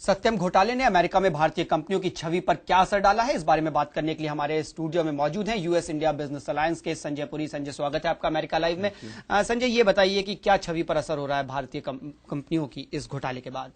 सत्यम घोटाले ने अमेरिका में भारतीय कंपनियों की छवि पर क्या असर डाला है, इस बारे में बात करने के लिए हमारे स्टूडियो में मौजूद हैं यूएस इंडिया बिजनेस अलायंस के संजय पुरी। संजय, स्वागत है आपका अमेरिका लाइव में। संजय, ये बताइए कि क्या छवि पर असर हो रहा है भारतीय कंपनियों की इस घोटाले के बाद?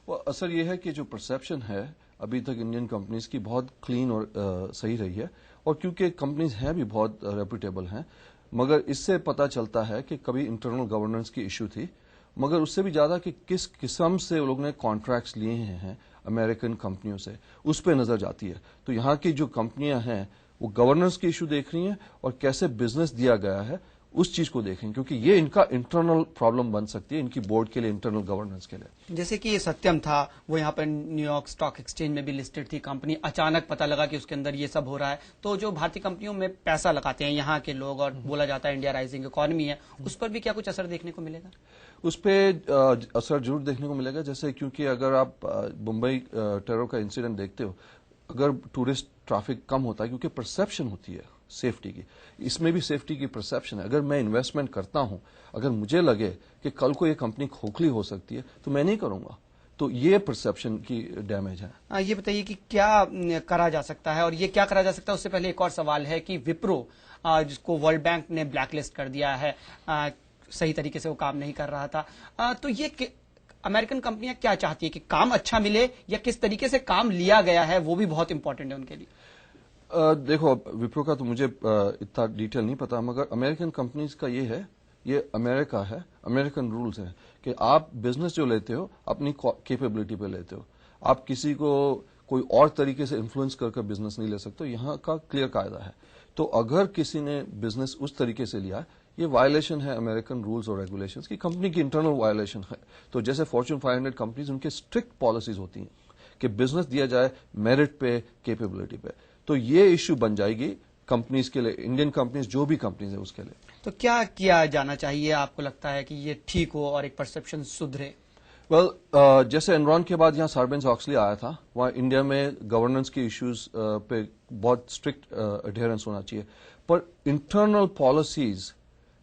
वो असर ये है कि जो परसेप्शन है अभी तक इंडियन कंपनीज की बहुत क्लीन और सही रही है, और क्योंकि कंपनीज हैं भी बहुत रेपुटेबल हैं, मगर इससे पता चलता है कि कभी इंटरनल गवर्नेंस की इश्यू थी, मगर उससे भी ज्यादा कि किस किस्म से वो लोग ने कॉन्ट्रैक्ट्स लिए हैं अमेरिकन कंपनियों से, उस पर नजर जाती है। तो यहाँ की जो कंपनियां हैं वो गवर्नेंस की इश्यू देख रही हैं और कैसे बिजनेस दिया गया है उस चीज को देखें, क्योंकि ये इनका इंटरनल प्रॉब्लम बन सकती है इनकी बोर्ड के लिए, इंटरनल गवर्नेंस के लिए। जैसे कि ये सत्यम था, वो यहाँ पर न्यूयॉर्क स्टॉक एक्सचेंज में भी लिस्टेड थी कंपनी, अचानक पता लगा कि उसके अंदर ये सब हो रहा है, तो जो भारतीय कंपनियों में पैसा लगाते हैं यहाँ के लोग, और बोला जाता है इंडिया राइजिंग इकोनॉमी है, उस पर भी क्या कुछ असर देखने को मिलेगा? उस पर असर जरूर देखने को मिलेगा। जैसे क्योंकि अगर आप मुंबई टेरर का इंसिडेंट देखते हो, अगर टूरिस्ट ट्रैफिक कम होता है, क्योंकि परसेप्शन होती है सेफ्टी की, इसमें भी सेफ्टी की परसेप्शन है। अगर मैं इन्वेस्टमेंट करता हूं, अगर मुझे लगे कि कल को ये कंपनी खोखली हो सकती है, तो मैं नहीं करूंगा। तो ये परसेप्शन की डैमेज है। ये बताइए कि क्या करा जा सकता है, और ये क्या करा जा सकता है उससे पहले एक और सवाल है कि विप्रो, जिसको वर्ल्ड बैंक ने ब्लैकलिस्ट कर दिया है, सही तरीके से वो काम नहीं कर रहा था, तो ये अमेरिकन कंपनियां क्या चाहती है कि काम अच्छा मिले, या किस तरीके से काम लिया गया है वो भी बहुत इंपॉर्टेंट है उनके लिए? देखो, विप्रो का तो मुझे इतना डिटेल नहीं पता, मगर अमेरिकन कंपनीज का ये है, ये अमेरिका है, अमेरिकन रूल्स है कि आप बिजनेस जो लेते हो अपनी कैपेबिलिटी पे लेते हो, आप किसी को कोई और तरीके से इन्फ्लुएंस करके बिजनेस नहीं ले सकते। यहाँ का क्लियर कायदा है। तो अगर किसी ने बिजनेस उस तरीके से लिया, ये वायलेशन है अमेरिकन रूल्स और रेगुलेशंस की, कंपनी की इंटरनल वायलेशन है। तो जैसे फॉर्च्यून 500 कंपनीज, उनके स्ट्रिक्ट पॉलिसीज होती हैं कि बिजनेस दिया जाए मेरिट पे, कैपेबिलिटी पे। तो ये इश्यू बन जाएगी कंपनीज के लिए, इंडियन कंपनीज जो भी कंपनीज है उसके लिए। तो क्या किया जाना चाहिए, आपको लगता है कि ये ठीक हो और एक परसेप्शन सुधरे? जैसे एनरॉन के बाद यहाँ सार्बेन्स-ऑक्सली आया था, वहां इंडिया में गवर्नेंस के इश्यूज पे बहुत स्ट्रिक्ट अडेयरेंस होना चाहिए, पर इंटरनल पॉलिसीज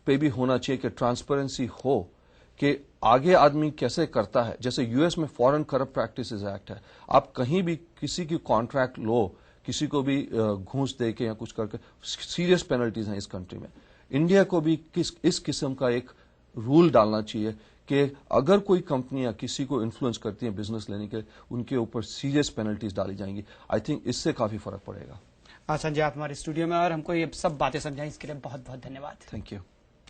पे भी होना चाहिए कि ट्रांसपेरेंसी हो कि आगे आदमी कैसे करता है। जैसे यूएस में फॉरेन करप्ट प्रैक्टिसेस एक्ट है, आप कहीं भी किसी की कॉन्ट्रैक्ट लो, किसी को भी घूस दे के या कुछ करके, सीरियस पेनल्टीज हैं इस कंट्री में। इंडिया को भी इस किस्म का एक रूल डालना चाहिए कि अगर कोई कंपनियां किसी को इन्फ्लुएंस करती हैं बिजनेस लेने के, उनके ऊपर सीरियस पेनल्टीज डाली जाएंगी। आई थिंक इससे काफी फर्क पड़ेगा। संजय, आप हमारे स्टूडियो में और हमको ये सब बातें समझाएं, इसके लिए बहुत बहुत धन्यवाद। Thank you.